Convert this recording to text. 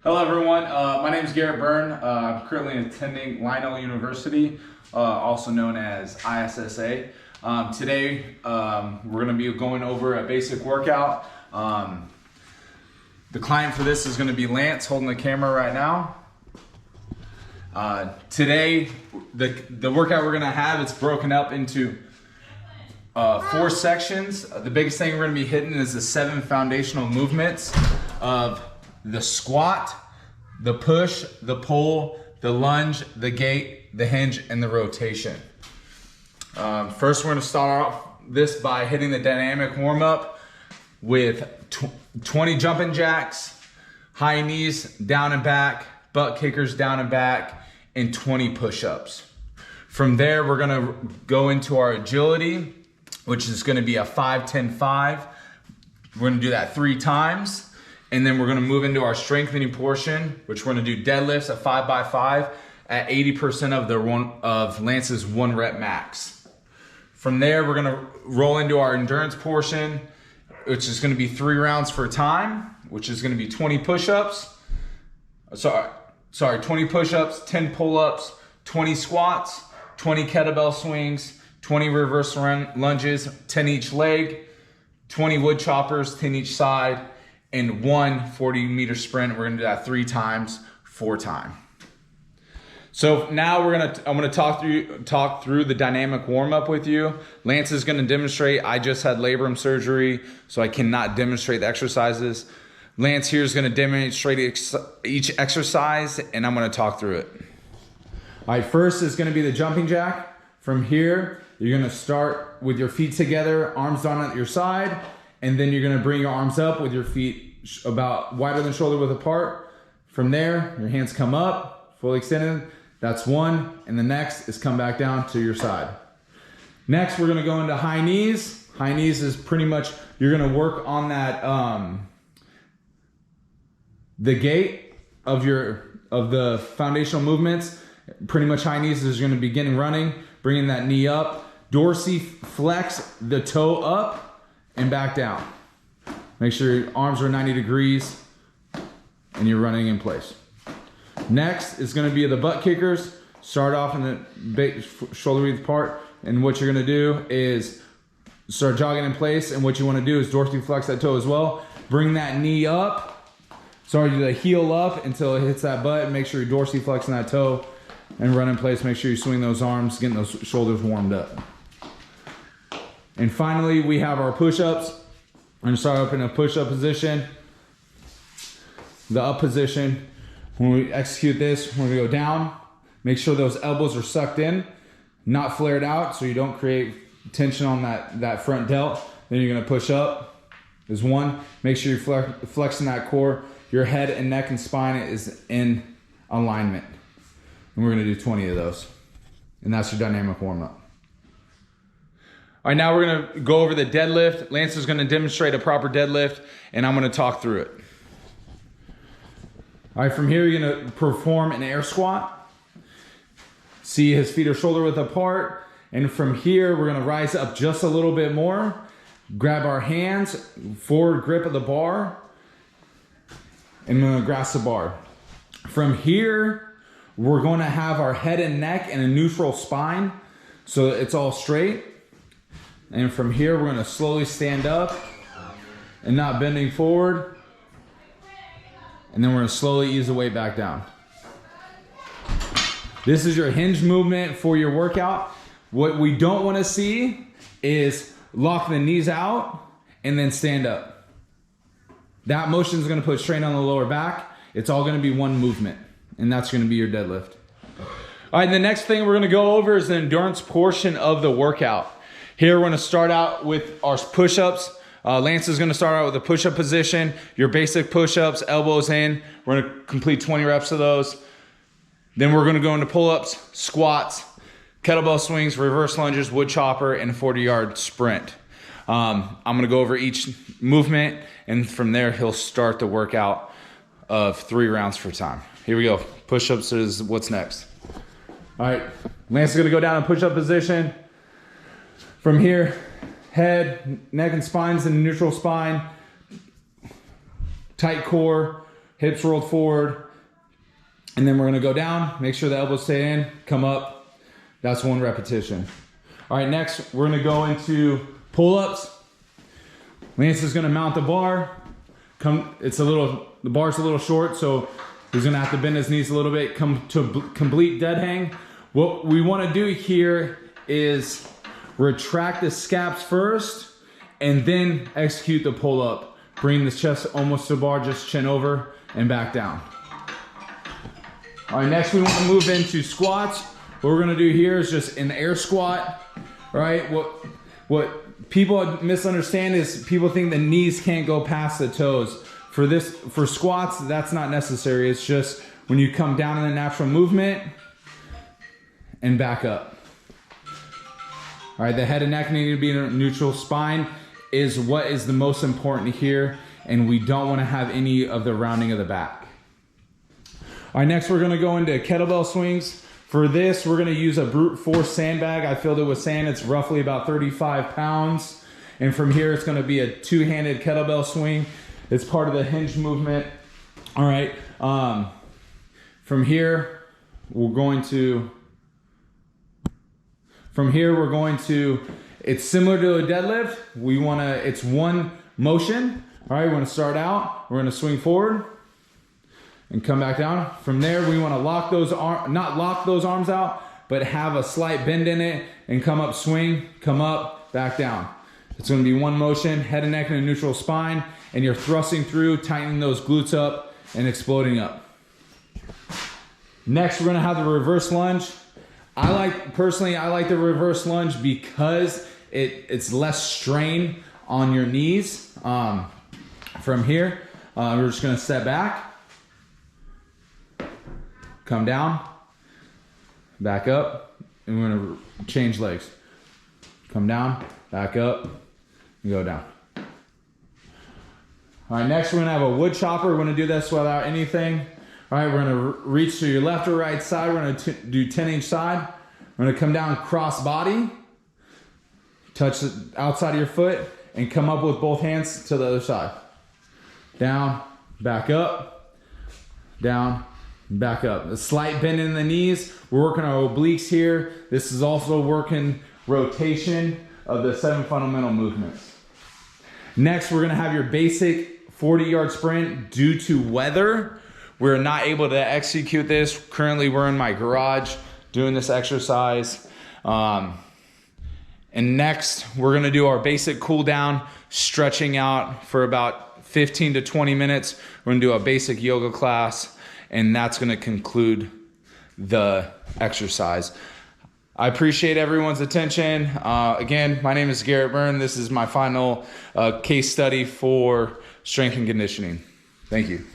Hello everyone, my name is Garrett Byrne. I'm currently attending Lionel University, also known as ISSA. Today we're going to be going over a basic workout. The client for this is going to be Lance, holding the camera right now. Today the workout we're going to have, it's broken up into 4 sections. The biggest thing we're going to be hitting is the 7 foundational movements of the squat, the push, the pull, the lunge, the gate, the hinge, and the rotation. First, we're going to start off this by hitting the dynamic warm-up with 20 jumping jacks, high knees down and back, butt kickers down and back, and 20 push-ups. From there, we're going to go into our agility, which is going to be a 5-10-5. We're going to do that 3 times. And then we're going to move into our strengthening portion, which we're going to do deadlifts at 5x5 at 80% of Lance's 1 rep max. From there, we're going to roll into our endurance portion, which is going to be 3 rounds for time, which is going to be 20 push-ups. 20 push-ups, 10 pull-ups, 20 squats, 20 kettlebell swings, 20 reverse lunges, 10 each leg, 20 wood choppers, 10 each side, and 1 40-meter sprint. We're gonna do that 3 times, 4 times. So now I'm gonna talk through the dynamic warm-up with you. Lance is gonna demonstrate. I just had labrum surgery, so I cannot demonstrate the exercises. Lance here is gonna demonstrate each exercise, and I'm gonna talk through it. All right, first is gonna be the jumping jack. From here, you're gonna start with your feet together, arms down at your side, and then you're gonna bring your arms up with your feet about wider than shoulder width apart. From there, your hands come up, fully extended. That's 1, and the next is come back down to your side. Next, we're gonna go into high knees. High knees is pretty much, you're gonna work on that, the gait of the foundational movements. Pretty much high knees is gonna begin running, bringing that knee up. Dorsiflex the toe up and back down. Make sure your arms are 90 degrees and you're running in place. Next is going to be the butt kickers. Start off in the shoulder width part, and what you're going to do is start jogging in place, and what you want to do is dorsiflex that toe as well. Bring that knee up. Start the heel up until it hits that butt. Make sure you're dorsiflexing that toe and run in place. Make sure you swing those arms, getting those shoulders warmed up. And finally, we have our push-ups. I'm gonna start up in a push-up position. The up position. When we execute this, we're gonna go down. Make sure those elbows are sucked in, not flared out, so you don't create tension on that front delt. Then you're gonna push up. There's 1. Make sure you're flexing that core. Your head and neck and spine is in alignment. And we're gonna do 20 of those. And that's your dynamic warm-up. All right, now we're gonna go over the deadlift. Lance is gonna demonstrate a proper deadlift, and I'm gonna talk through it. All right, from here, you're gonna perform an air squat. See his feet are shoulder width apart. And from here, we're gonna rise up just a little bit more. Grab our hands, forward grip of the bar, and we're gonna grasp the bar. From here, we're gonna have our head and neck in a neutral spine, so it's all straight. And from here, we're gonna slowly stand up and not bending forward. And then we're gonna slowly ease the weight back down. This is your hinge movement for your workout. What we don't wanna see is lock the knees out and then stand up. That motion is gonna put strain on the lower back. It's all gonna be one movement, and that's gonna be your deadlift. All right, the next thing we're gonna go over is the endurance portion of the workout. Here we're gonna start out with our push-ups. Lance is gonna start out with a push-up position, your basic push-ups, elbows in. We're gonna complete 20 reps of those. Then we're gonna go into pull-ups, squats, kettlebell swings, reverse lunges, wood chopper, and a 40-yard sprint. I'm gonna go over each movement, and from there he'll start the workout of 3 rounds for time. Here we go. Push-ups is what's next. All right, Lance is gonna go down in push-up position. From here, head, neck and spine's in the neutral spine. Tight core, hips rolled forward. And then we're gonna go down, make sure the elbows stay in, come up. That's 1 repetition. All right, next we're gonna go into pull-ups. Lance is gonna mount the bar. The bar's a little short, so he's gonna have to bend his knees a little bit, come to complete dead hang. What we wanna do here is retract the scaps first and then execute the pull-up. Bring the chest almost to the bar, just chin over and back down. All right, next we wanna move into squats. What we're gonna do here is just an air squat, right? What people misunderstand is people think the knees can't go past the toes. For squats, that's not necessary. It's just when you come down in the natural movement and back up. All right, the head and neck need to be in a neutral. Spine is what is the most important here, and we don't want to have any of the rounding of the back. All right, next we're gonna go into kettlebell swings. For this, we're gonna use a brute force sandbag. I filled it with sand. It's roughly about 35 pounds. And from here, it's gonna be a 2-handed kettlebell swing. It's part of the hinge movement. All right, from here, we're going to, it's similar to a deadlift. It's 1 motion. All right, we're gonna start out, we're gonna swing forward and come back down. From there, we wanna lock those not lock those arms out, but have a slight bend in it and come up, swing, come up, back down. It's gonna be 1 motion, head and neck in a neutral spine, and you're thrusting through, tightening those glutes up and exploding up. Next, we're gonna have the reverse lunge. Personally, I like the reverse lunge because it's less strain on your knees. From here, we're just gonna step back, come down, back up, and we're gonna change legs. Come down, back up, and go down. All right, next we're gonna have a wood chopper. We're gonna do this without anything. All right, we're gonna reach to your left or right side. We're gonna do 10 each side. We're gonna come down cross body, touch the outside of your foot, and come up with both hands to the other side. Down, back up, down, back up. A slight bend in the knees. We're working our obliques here. This is also working rotation of the 7 fundamental movements. Next, we're gonna have your basic 40-yard sprint. Due to weather, we're not able to execute this. Currently, we're in my garage doing this exercise. And next, we're gonna do our basic cool down, stretching out for about 15 to 20 minutes. We're gonna do a basic yoga class, and that's gonna conclude the exercise. I appreciate everyone's attention. Again, my name is Garrett Byrne. This is my final case study for strength and conditioning. Thank you.